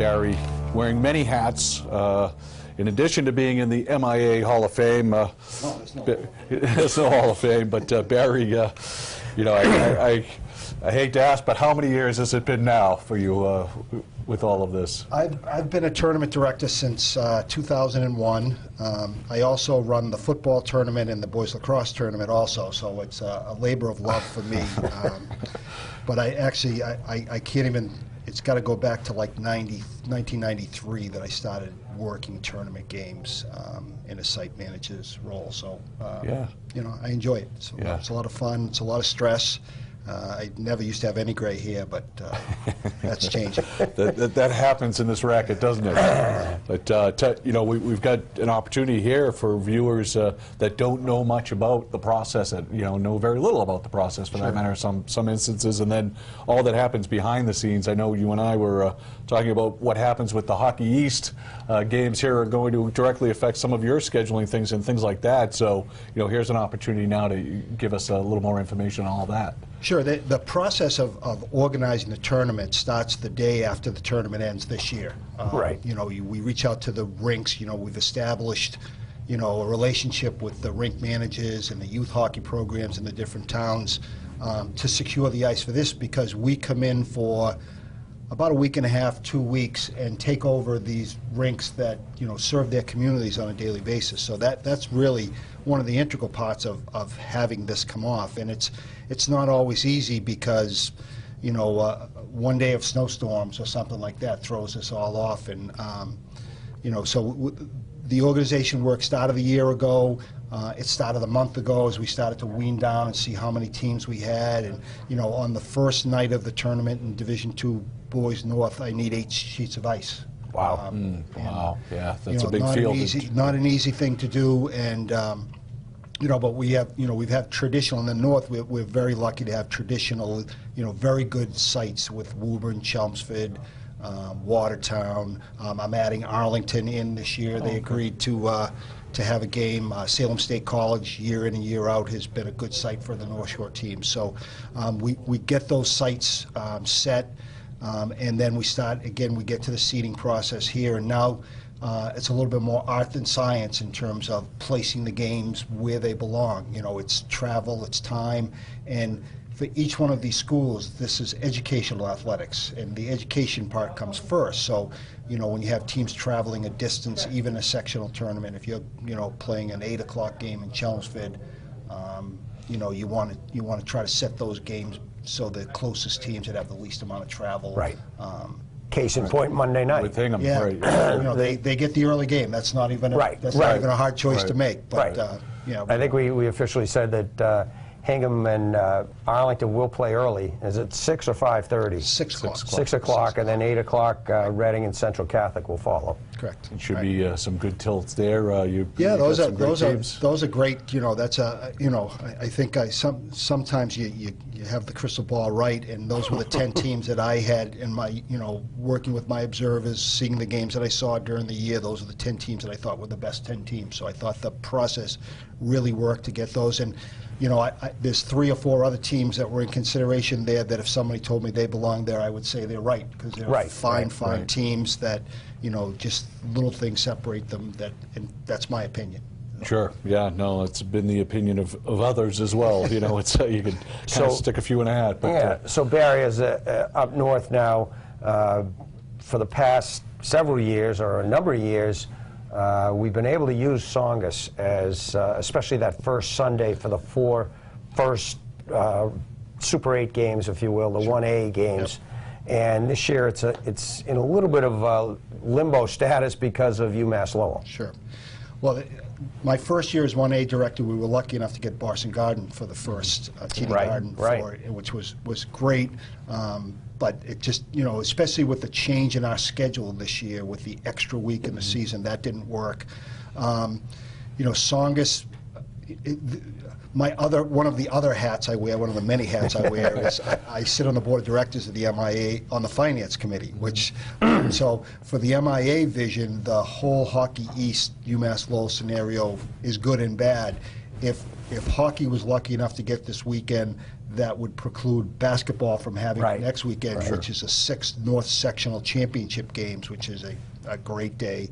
Barry wearing many hats. In addition to being in the MIAA Hall of Fame, there's no Hall of Fame, but Barry, you know, I hate to ask, but how many years has it been now for you with all of this? I've been a tournament director since 2001. I also run the football tournament and the boys lacrosse tournament also, so it's a labor of love for me. But I can't even, it's got to go back to like 1993 that I started working tournament games in a site manager's role. So, yeah, you know, I enjoy it. So yeah. It's a lot of fun. It's a lot of stress. I never used to have any gray hair, but that's changing. that happens in this racket, doesn't it? But you know, we've got an opportunity here for viewers that don't know much about the process, that know very little about the process, for that matter. Some instances, and then all that happens behind the scenes. I know you and I were talking about what happens with the Hockey East games here are going to directly affect some of your scheduling things and things like that. So, here's an opportunity now to give us a little more information on all that. Sure. The process of organizing the tournament starts the day after the tournament ends this year. Right. We reach out to the rinks. We've established, a relationship with the rink managers and the youth hockey programs in the different towns to secure the ice for this, because we come in for about a week and a half, 2 weeks, and take over these rinks that serve their communities on a daily basis. So that's really one of the integral parts of having this come off, and it's not always easy because one day of snowstorms or something like that throws us all off, and so the organization work started a year ago. It started a month ago as we started to wean down and see how many teams we had, and on the first night of the tournament in Division II Boys North, I need 8 sheets of ice. Wow. Wow. Yeah, that's a big field. Not an easy thing to do, and but we have, we've had traditional in the North. We're very lucky to have traditional, very good sites with Woburn, Chelmsford, Watertown. I'm adding Arlington in this year. They agreed to have a game. Salem State College, year in and year out, has been a good site for the North Shore team. So we get those sites set, and then we start, again, we get to the seeding process here, and now it's a little bit more art than science in terms of placing the games where they belong. It's travel, it's time, and for each one of these schools, this is educational athletics, and the education part comes first. So, when you have teams traveling a distance, even a sectional tournament, if you're, playing an 8 o'clock game in Chelmsford, you want to try to set those games so the closest teams that have the least amount of travel. Right. Case in point, Monday night. With Hingham, yeah. Right. They get the early game. That's not even not even a hard choice to make. But I think we officially said that Hingham and Arlington will play early. Is it 6 or 5:30? 6 o'clock. 6 o'clock, and then 8 o'clock, Reading and Central Catholic will follow. Correct. It should be some good tilts there. Those are great. That's I think sometimes you have the crystal ball right, and those were the 10 teams that I had in my working with my observers, seeing the games that I saw during the year. Those are the 10 teams that I thought were the best 10 teams. So I thought the process really worked to get those. And there's 3 or 4 other teams that were in consideration there that if somebody told me they belong there, I would say they're right, because they're fine teams that just little things separate them. And that's my opinion. Sure. Yeah. No, it's been the opinion of others as well. It's you could kind of stick a few in a hat. But, yeah. So Barry is up north now for the past several years, or a number of years. We've been able to use Songus as, especially that first Sunday for the 4 first Super 8 games, if you will, the 1A games. Yep. And this year it's in a little bit of limbo status because of UMass Lowell. Sure. Well, my first year as 1A director, we were lucky enough to get Boston Garden for the first TD Garden for it, which was great. But it just, especially with the change in our schedule this year, with the extra week in the season, that didn't work. Songus, one of the other hats I wear, one of the many hats I wear, is I sit on the board of directors of the MIAA on the finance committee, which, so for the MIAA vision, the whole Hockey East UMass Lowell scenario is good and bad. if hockey was lucky enough to get this weekend, that would preclude basketball from having it next weekend, which is a 6th North Sectional Championship games, which is a great day.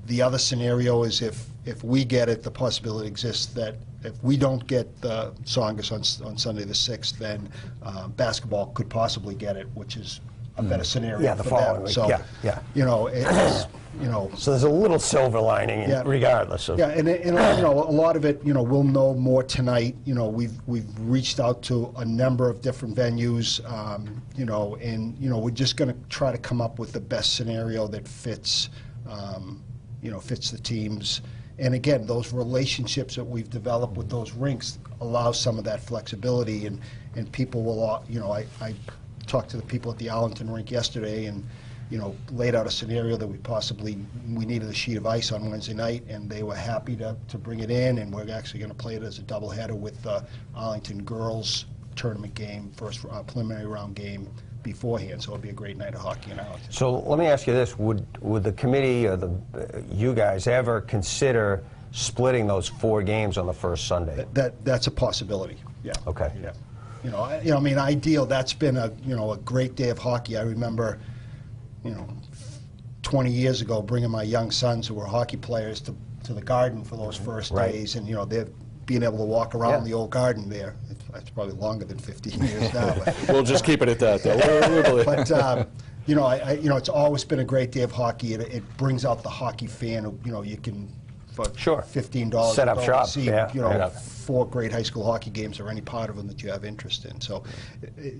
The other scenario is if we get it, the possibility exists that if we don't get the Songus on Sunday the 6th, then basketball could possibly get it, which is a better scenario the for following them. week. So, you know, it's, you know. So there's a little silver lining, regardless of. Yeah, and you know, a lot of it, you know, we'll know more tonight. You know, we've reached out to a number of different venues, you know, and you know, we're just going to try to come up with the best scenario that fits, you know, fits the teams. And again, those relationships that we've developed with those rinks allow some of that flexibility, and people will, you know, I talked to the people at the Arlington rink yesterday, and you know, laid out a scenario that we needed a sheet of ice on Wednesday night, and they were happy to bring it in, and we're actually going to play it as a doubleheader with the Arlington girls tournament game, first preliminary round game beforehand. So it'll be a great night of hockey in Arlington. So let me ask you this: Would the committee or you guys ever consider splitting those 4 games on the first Sunday? That's a possibility. Yeah. Okay. Yeah. You know, I mean, ideal. That's been a great day of hockey. I remember, you know, 20 years ago, bringing my young sons who were hockey players to the Garden for those first days, and you know, they're being able to walk around the old Garden there. It's probably longer than 15 years now. We'll just keep it at that, though. But you know, you know, it's always been a great day of hockey. It brings out the hockey fan. You know, you can for $15 set up shop. See, you know, 4 great high school hockey games or any part of them that you have interest in. So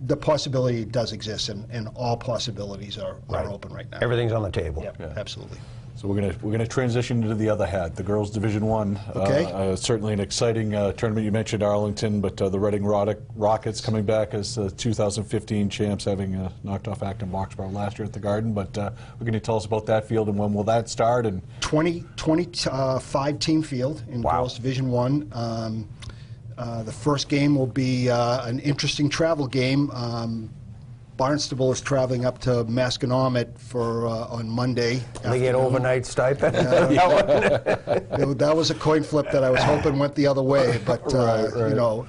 the possibility does exist, and all possibilities are open right now. Everything's on the table. Yep, absolutely. So we're gonna transition into the other hat, the girls' Division I. Okay. Certainly an exciting tournament. You mentioned Arlington, but the Reading Rockets coming back as the 2015 champs, having knocked off Acton Boxborough last year at the Garden. But we're going to tell us about that field and when will that start? And 25-team field in girls' Division I. The first game will be an interesting travel game. Barnstable is traveling up to Masconomet for on Monday. They get overnight stipend. That was a coin flip that I was hoping went the other way, but you know.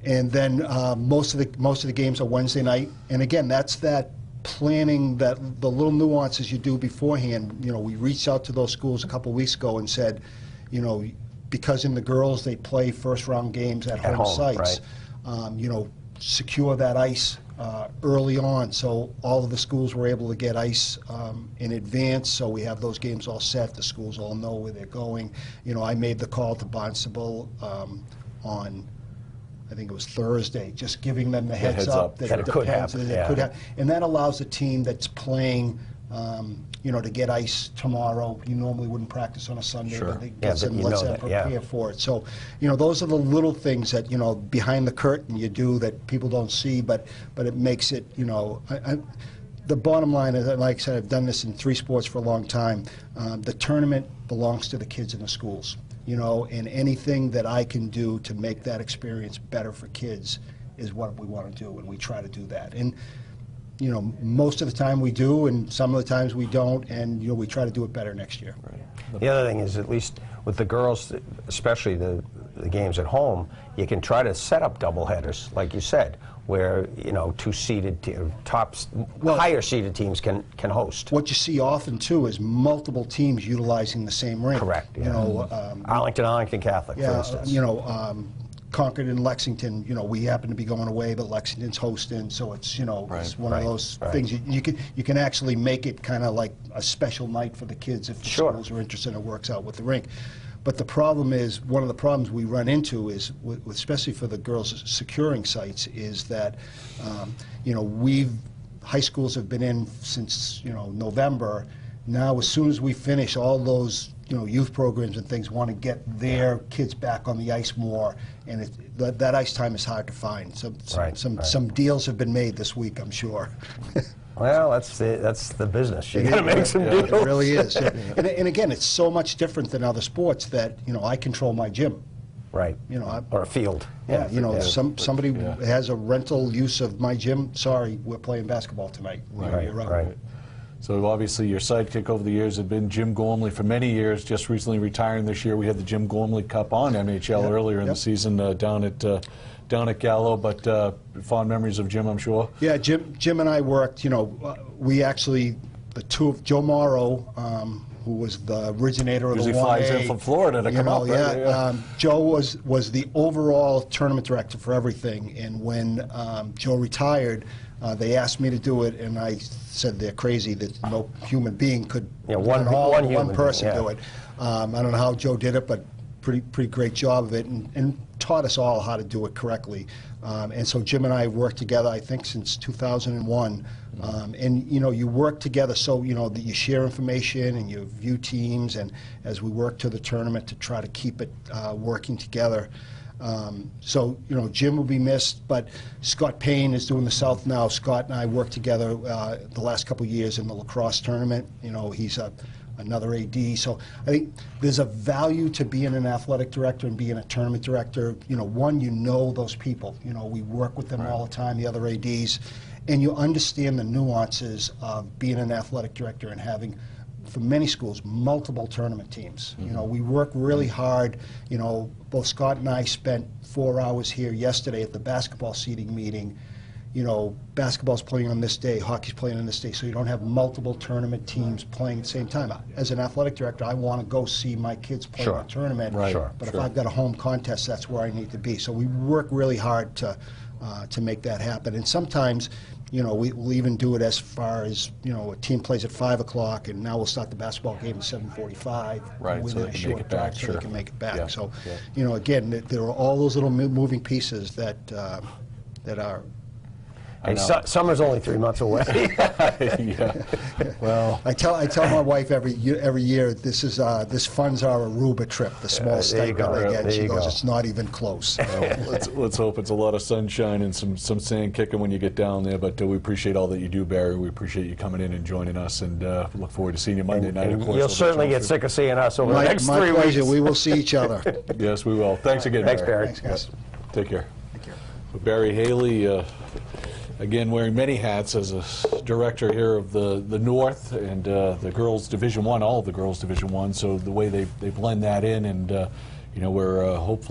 And then most of the games are Wednesday night, and again, that's that planning, that the little nuances you do beforehand. You know, we reached out to those schools a couple weeks ago and said, you know, because in the girls they play first round games at home sites, you know, secure that ice early on, so all of the schools were able to get ice in advance, so we have those games all set. The schools all know where they're going. You know, I made the call to Barnstable on, I think it was Thursday, just giving them the heads up that it could happen. And that allows a team that's playing, you know, to get ice tomorrow. You normally wouldn't practice on a Sunday, but it gets them, lets them prepare for it. So, you know, those are the little things that, you know, behind the curtain you do that people don't see, but it makes it, you know, the bottom line is, like I said, I've done this in 3 sports for a long time. The tournament belongs to the kids in the schools, you know, and anything that I can do to make that experience better for kids is what we want to do, and we try to do that. And you know, most of the time we do, and some of the times we don't, and you know, we try to do it better next year. The other thing is, at least with the girls, especially the games at home, you can try to set up doubleheaders, like you said, where you know, 2-seeded higher seeded teams can host. What you see often too is multiple teams utilizing the same rink. Correct. You know, Arlington Catholic, for instance. You know. Concord and Lexington, you know, we happen to be going away, but Lexington's hosting, so it's, you know, it's one of those things you can actually make it kind of like a special night for the kids if the schools are interested and it works out with the rink. But the problem is, one of the problems we run into is, especially for the girls securing sites, is that, you know, high schools have been in since, you know, November. Now, as soon as we finish all those, you know, youth programs and things, want to get their kids back on the ice more, and that ice time is hard to find. Some deals have been made this week, I'm sure. Well, that's the business. You got to make some deals. It really is. And again, it's so much different than other sports that, you know, I control my gym. Right. You know, or a field. Yeah. You know, somebody has a rental use of my gym. Sorry, we're playing basketball tonight. Right. So obviously your sidekick over the years had been Jim Gormley for many years, just recently retiring this year. We had the Jim Gormley Cup on MHL earlier in the season down at Gallo, but fond memories of Jim, I'm sure. Yeah, Jim and I worked, we actually, the two of Joe Morrow, who was the originator of the 1A. Usually flies in from Florida to come up. Yeah. Joe was the overall tournament director for everything, and when Joe retired, they asked me to do it, and I said they're crazy that no human being could one person do it. I don't know how Joe did it, but pretty great job of it, and taught us all how to do it correctly. And so Jim and I have worked together, I think, since 2001. And you work together so that you share information and you view teams, and as we work to the tournament to try to keep it working together. So Jim will be missed, but Scott Payne is doing the South now. Scott and I worked together the last couple of years in the lacrosse tournament. He's another AD. So I think there's a value to being an athletic director and being a tournament director. One, those people. We work with them all the time, the other ADs, and you understand the nuances of being an athletic director and having, for many schools, multiple tournament teams. We work really hard. Both Scott and I spent 4 hours here yesterday at the basketball seating meeting. Basketball's playing on this day, hockey's playing on this day, so you don't have multiple tournament teams playing at the same time. As an athletic director, I want to go see my kids play in a tournament, but if I've got a home contest, that's where I need to be. So we work really hard to make that happen. And sometimes, we'll even do it as far as, a team plays at 5 o'clock, and now we'll start the basketball game at 7:45. Right, within so a short drive, so they can make it back. Yeah. So, again, there are all those little moving pieces that are. Hey, summer's only 3 months away. Yeah. Well, I tell my wife every year this funds our Aruba trip, the small stipend I get. She goes, it's not even close. well, let's hope it's a lot of sunshine and some sand kicking when you get down there. But we appreciate all that you do, Barry. We appreciate you coming in and joining us, and look forward to seeing you Monday night. Of course, you'll certainly get sick of seeing us over the next 3 weeks. We will see each other. Yes, we will. Thanks again, Thanks, Barry. Barry. Thanks, guys. Take care. Take care. Barry Haley, again, wearing many hats as a director here of the North and the girls Division I, all of the girls Division I. So the way they blend that in, and we're hopefully